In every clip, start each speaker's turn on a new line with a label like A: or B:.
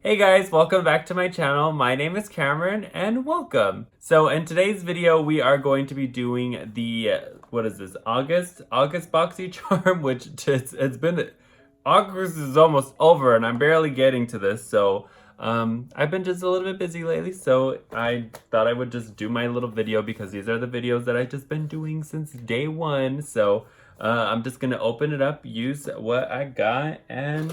A: Hey guys, welcome back to my channel. My name is Cameron and welcome. So in today's video, we are going to be doing the, what is this, August Boxycharm, which it's been, August is almost over and I'm barely getting to this. So I've been just a little bit busy lately, so I thought I would just do my little video because these are the videos that I've just been doing since day one. So I'm just gonna open it up, use what I got, and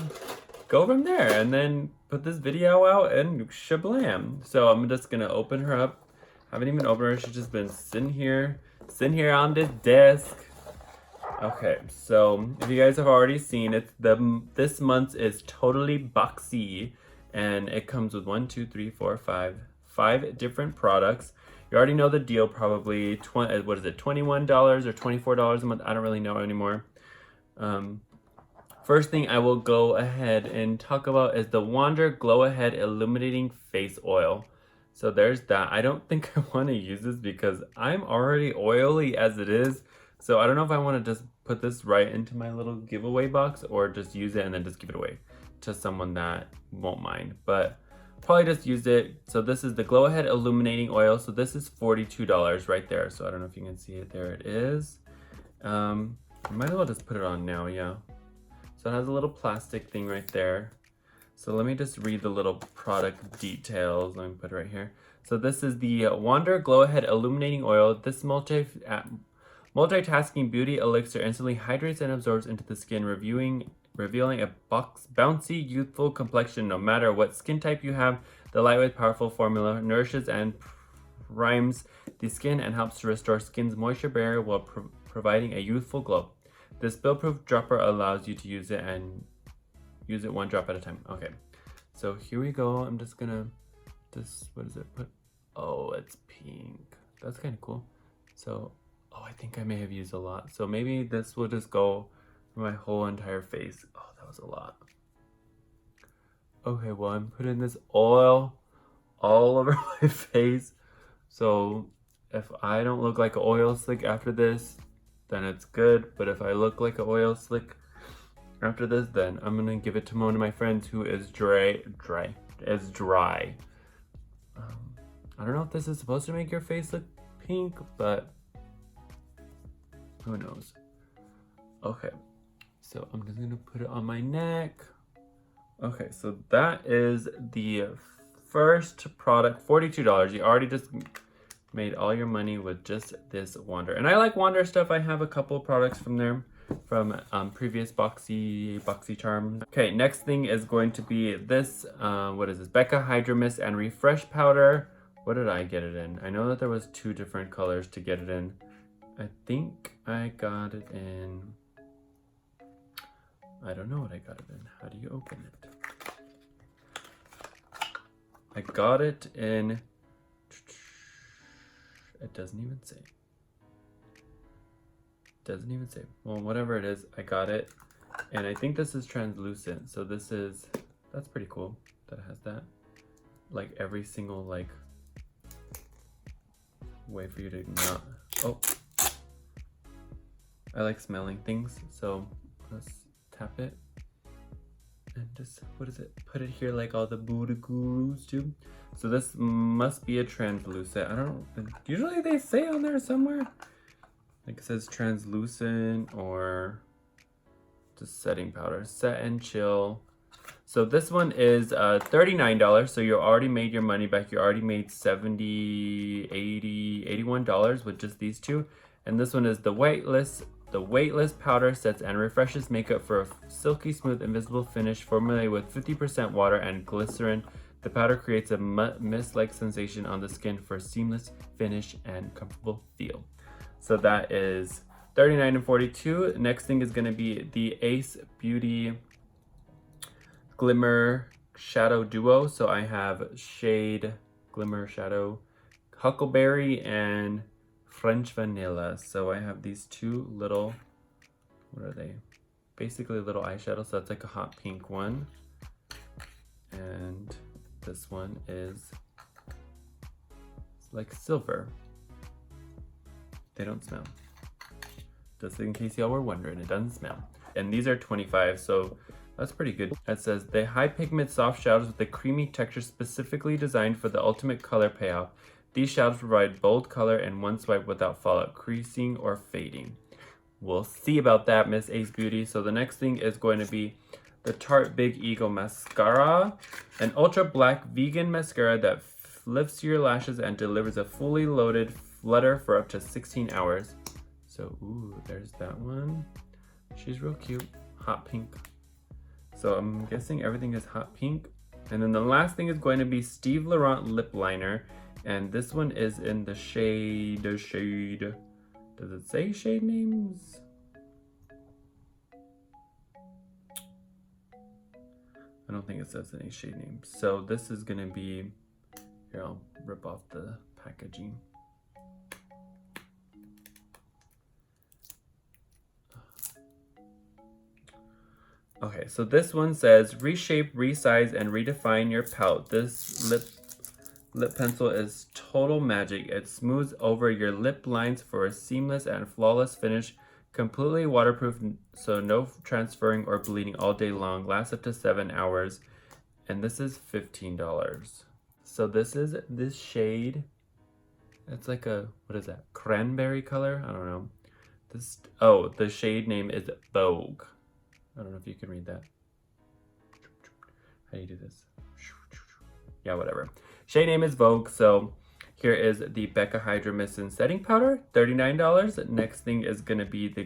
A: go from there, and then put this video out and shablam. So I'm just gonna open her up. Haven't even opened her, she's just been sitting here on this desk. Okay, so if you guys have already seen it, this month is totally boxy, and it comes with 5 different products. You already know the deal, probably what is it, $21 or $24 a month? I don't really know anymore. First thing I will go ahead and talk about is the Wander Glow Ahead Illuminating Face Oil. So there's that. I don't think I want to use this because I'm already oily as it is. So I don't know if I want to just put this right into my little giveaway box or just use it and then just give it away to someone that won't mind. But probably just use it. So this is the Glow Ahead Illuminating Oil. So this is $42 right there. So I don't know if you can see it. There it is. I might as well just put it on now, yeah. So it has a little plastic thing right there. So let me just read the little product details. Let me put it right here. So this is the Wander Glow Ahead Illuminating Oil. This multitasking beauty elixir instantly hydrates and absorbs into the skin, revealing a bouncy, youthful complexion no matter what skin type you have. The lightweight, powerful formula nourishes and primes the skin and helps to restore skin's moisture barrier while providing a youthful glow. This spill-proof dropper allows you to use it one drop at a time. Okay, so here we go. I'm just gonna, what is it? Oh, it's pink. That's kind of cool. So, oh, I think I may have used a lot. So maybe this will just go for my whole entire face. Oh, that was a lot. Okay, well, I'm putting this oil all over my face. So if I don't look like an oil slick after this, then it's good. But if I look like an oil slick after this, then I'm gonna give it to one of my friends who is dry. I don't know if this is supposed to make your face look pink, but who knows. Okay, so I'm just gonna put it on my neck. Okay, so that is the first product, $42. You already just made all your money with just this Wander. And I like Wander stuff. I have a couple of products from there, from previous Boxycharm. Okay, next thing is going to be this, what is this? Becca Hydro Mist and Refresh Powder. What did I get it in? I know that there was 2 different colors to get it in. I think I got it in, I don't know what I got it in. How do you open it? I got it in, it doesn't even say. Doesn't even say. Well, whatever it is, I got it. And I think this is translucent. So this is, that's pretty cool that it has that. Like every single like way for you to not, oh. I like smelling things. So let's tap it. And just, what is it? Put it here like all the Buddha gurus do. So this must be a translucent. I don't know. Usually they say on there somewhere. Like it says translucent or just setting powder. Set and chill. So this one is $39. So you already made your money back. You already made $70, $80, $81 with just these 2. And this one is the weightless. The weightless powder sets and refreshes makeup for a silky smooth invisible finish formulated with 50% water and glycerin. The powder creates a mist-like sensation on the skin for a seamless finish and comfortable feel. So that is $39 and $42. Next thing is gonna be the Ace Beauty Glimmer Shadow Duo. So I have Shade Glimmer Shadow Huckleberry and French Vanilla. So I have these 2 little, what are they? Basically little eyeshadows. So that's like a hot pink one. And this one is like silver. They don't smell. Just in case y'all were wondering, it doesn't smell. And these are $25. So That's pretty good. It says, the high pigment soft shadows with a creamy texture specifically designed for the ultimate color payoff. These shadows provide bold color in one swipe without fallout, creasing, or fading. We'll see about that, Miss Ace Beauty. So the next thing is going to be the Tarte Big Eagle Mascara, an ultra black vegan mascara that lifts your lashes and delivers a fully loaded flutter for up to 16 hours. So, ooh, there's that one. She's real cute, hot pink. So I'm guessing everything is hot pink. And then the last thing is going to be Steve Laurent lip liner. And this one is in the shade, does it say shade names? I don't think it says any shade names. So this is gonna be, here, I'll rip off the packaging. Okay, so this one says, reshape, resize, and redefine your palette. This lip pencil is total magic. It smooths over your lip lines for a seamless and flawless finish. Completely waterproof, so no transferring or bleeding all day long. Lasts up to 7 hours. And this is $15. So this is this shade. It's like a, what is that? Cranberry color? I don't know. This, oh, the shade name is Vogue. I don't know if you can read that. How do you do this? Yeah, whatever. Shade name is Vogue. So here is the Becca Hydra Mist and Setting Powder, $39. Next thing is going to be the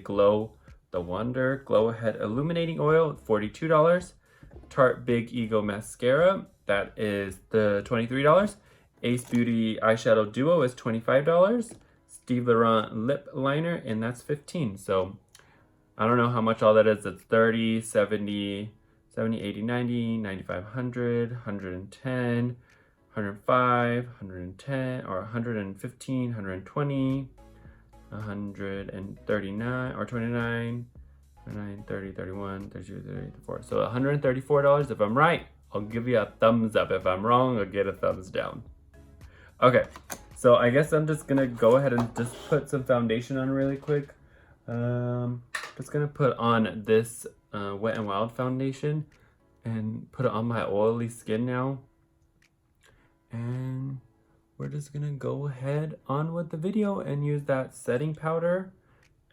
A: the Wonder Glow Ahead Illuminating Oil, $42. Tarte Big Eagle Mascara, that is the $23. Ace Beauty Eyeshadow Duo is $25. Steve Laurent Lip Liner, and that's $15. So I don't know how much all that is. It's 30, 70, 70, 80, 90, 95, 100, 110, 105, 110, or 115, 120, 139, or 29, 29, 30, 31, 32, 34. So $134. If I'm right, I'll give you a thumbs up. If I'm wrong, I'll get a thumbs down. Okay, so I guess I'm just gonna go ahead and just put some foundation on really quick. Just gonna put on this Wet n Wild foundation and put it on my oily skin now. And we're just gonna go ahead on with the video and use that setting powder.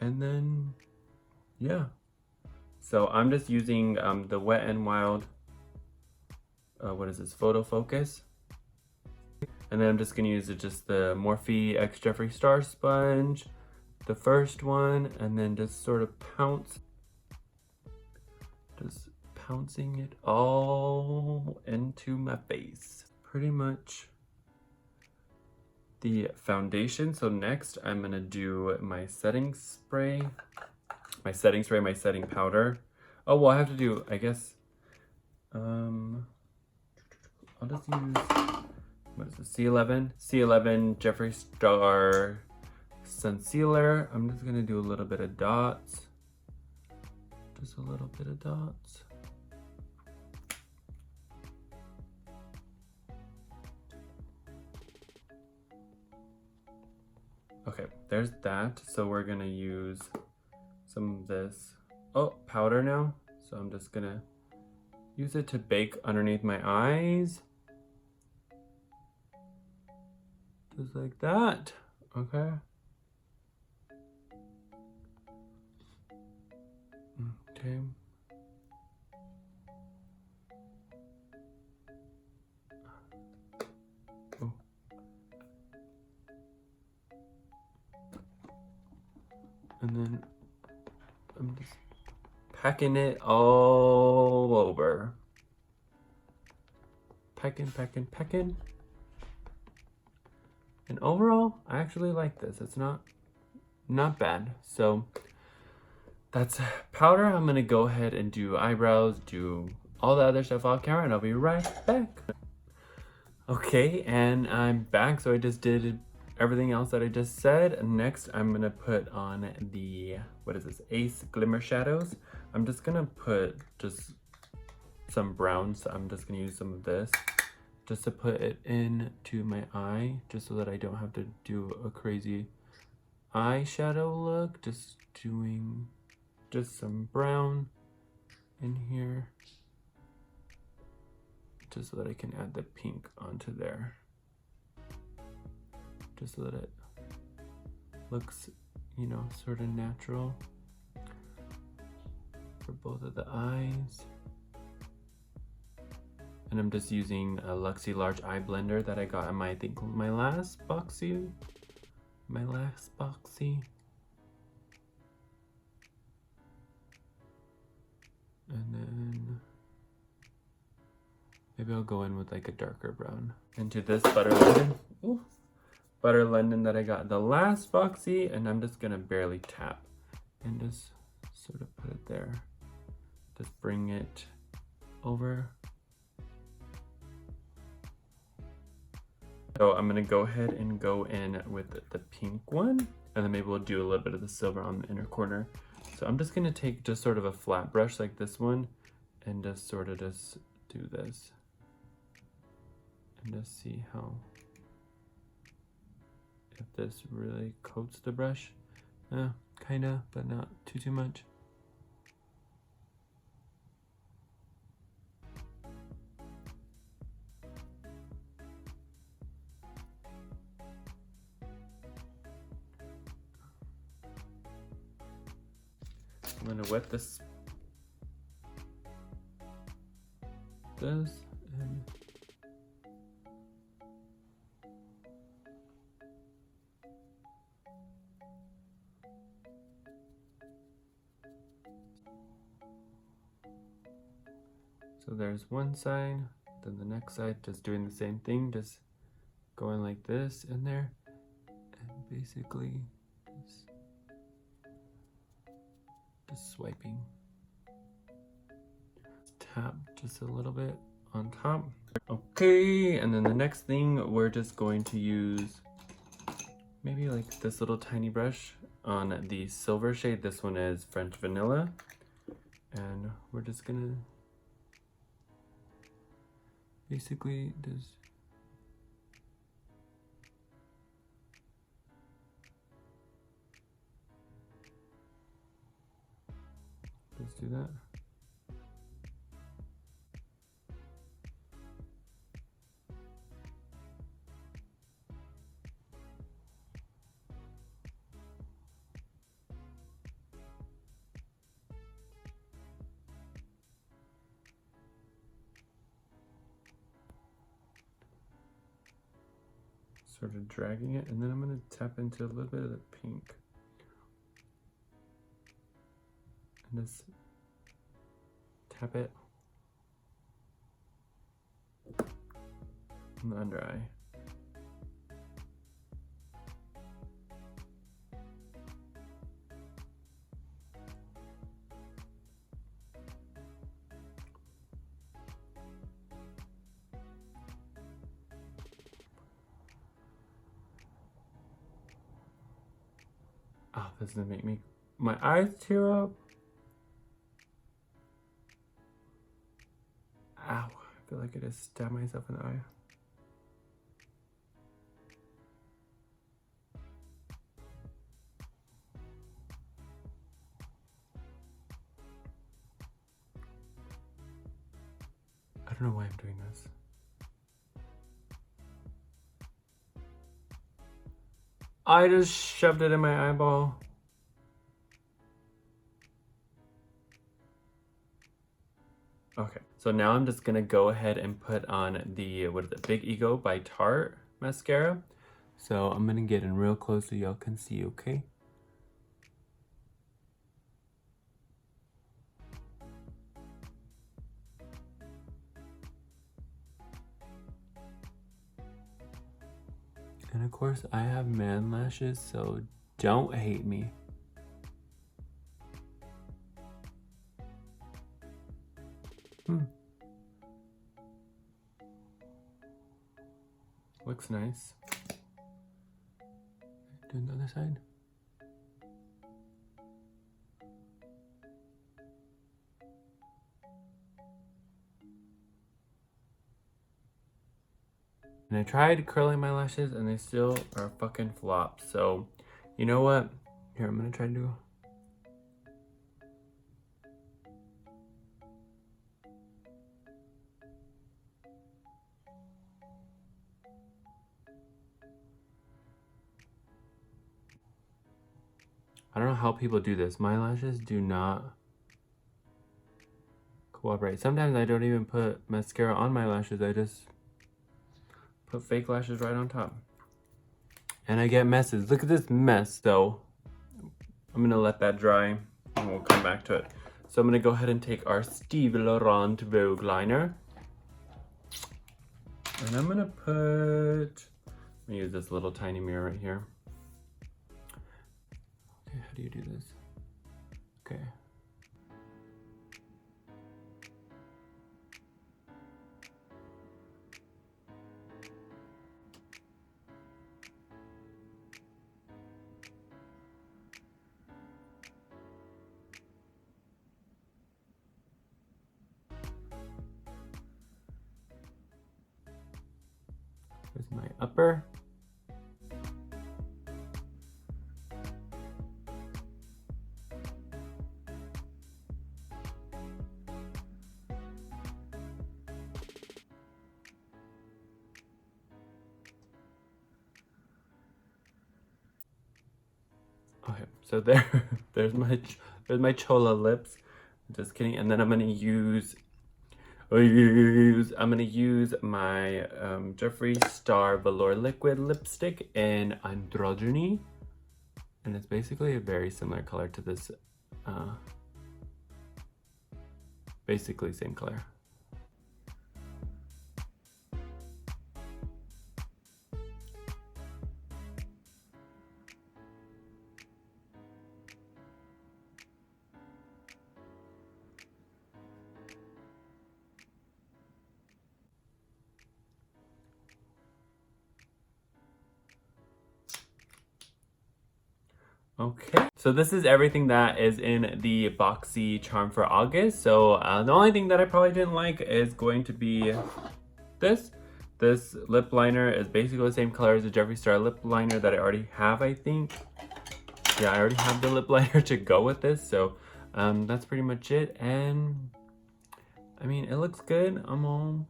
A: And then, yeah. So I'm just using the Wet n Wild, what is this, Photo Focus. And then I'm just gonna use just the Morphe X Jeffree Star Sponge, the first one, and then just sort of just pouncing it all into my face. Pretty much the foundation. So next I'm gonna do my setting spray, my setting powder. Oh, well, I have to do, I guess, I'll just use, what is this, C11 Jeffree Star Concealer. I'm just gonna do a little bit of dots. Just a little bit of dots. Okay, there's that. So we're gonna use some of this, powder now. So I'm just gonna use it to bake underneath my eyes. Just like that, okay? Okay. Oh. And then I'm just packing it all over. Packing. And overall, I actually like this. It's not bad. So that's powder. I'm gonna go ahead and do eyebrows, do all the other stuff off camera, and I'll be right back. Okay, and I'm back. So I just did everything else that I just said. Next, I'm gonna put on the, what is this, Ace Glimmer Shadows. I'm just gonna put just some brown, so I'm just gonna use some of this just to put it into my eye, just so that I don't have to do a crazy eyeshadow look. Just doing just some brown in here, just so that I can add the pink onto there, just so that it looks, you know, sort of natural for both of the eyes. And I'm just using a Luxie Large Eye Blender that I got in my, I think, my last Boxy. And then maybe I'll go in with like a darker brown. Into this Butter London. Ooh. Butter London that I got the last Boxy, and I'm just gonna barely tap and just sort of put it there. Just bring it over. So I'm gonna go ahead and go in with the pink one, and then maybe we'll do a little bit of the silver on the inner corner. So I'm just gonna take just sort of a flat brush like this one and just sort of just do this and just see how, if this really coats the brush. Kinda, but not too much. I'm gonna wet this and so there's one side, then the next side, just doing the same thing, just going like this in there, and basically just swiping. Tap just a little bit on top. Okay, and then the next thing, we're just going to use maybe like this little tiny brush on the silver shade. This one is French Vanilla, and we're just gonna basically just do that. Sort of dragging it, and then I'm going to tap into a little bit of the pink. And just tap it on the under eye. Oh, this is gonna make my eyes tear up. Ow, I feel like I just stabbed myself in the eye. I don't know why I'm doing this. I just shoved it in my eyeball. Okay, so now I'm just gonna go ahead and put on the, what is it, Big Ego by Tarte mascara. So I'm gonna get in real close so y'all can see, okay? And of course, I have man lashes, so don't hate me. Looks nice. Do the other side. And I tried curling my lashes and they still are fucking flops. So, you know what? Here, I'm gonna try to do. I don't know how people do this. My lashes do not cooperate. Sometimes I don't even put mascara on my lashes. I just put fake lashes right on top. And I get messes. Look at this mess though. I'm gonna let that dry and we'll come back to it. So I'm gonna go ahead and take our Steve Laurent Vogue liner. And I'm gonna use this little tiny mirror right here. Okay, how do you do this? Okay. Here's my upper. Okay, so there's my Chola lips. Just kidding. And then I'm gonna use my Jeffree Star Velour Liquid Lipstick in Androgyny. And it's basically a very similar color to this, basically same color. Okay, so this is everything that is in the Boxycharm for August. So the only thing that I probably didn't like is going to be this. This lip liner is basically the same color as the Jeffree Star lip liner that I already have, I think. Yeah, I already have the lip liner to go with this. So that's pretty much it. And I mean, it looks good. I'm all...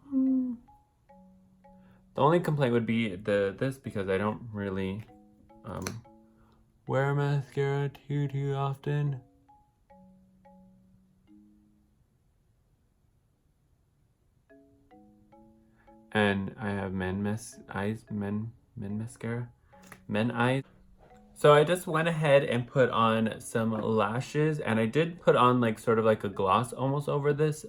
A: The only complaint would be this because I don't really... wear mascara too often. And I have men mascara. Men eyes. So I just went ahead and put on some lashes, and I did put on like sort of like a gloss almost over this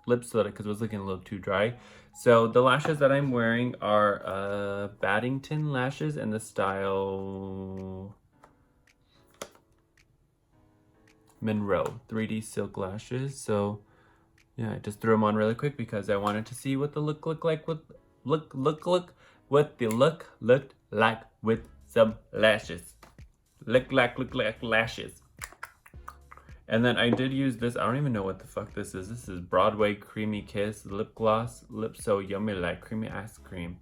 A: lip so that because it was looking a little too dry. So the lashes that I'm wearing are Baddington lashes in the style Monroe 3D silk lashes. So yeah, I just threw them on really quick because I wanted to see what the look looked like with some lashes. Look like lashes. And then I did use this. I don't even know what the fuck this is. This is Broadway Creamy Kiss lip gloss. Lips so yummy like creamy ice cream.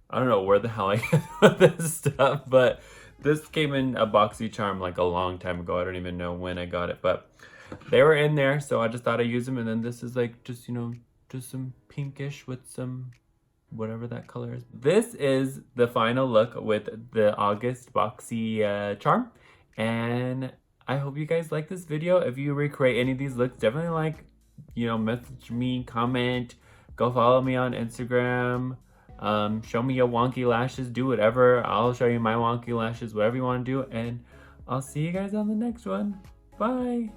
A: I don't know where the hell I get this stuff, but this came in a Boxycharm like a long time ago. I don't even know when I got it, but they were in there, so I just thought I'd use them. And then this is like just, you know, just some pinkish with some whatever that color is. This is the final look with the August Boxycharm, and I hope you guys like this video. If you recreate any of these looks, definitely like, you know, message me, comment, go follow me on Instagram. Show me your wonky lashes, do whatever. I'll show you my wonky lashes, whatever you want to do, and I'll see you guys on the next one. Bye.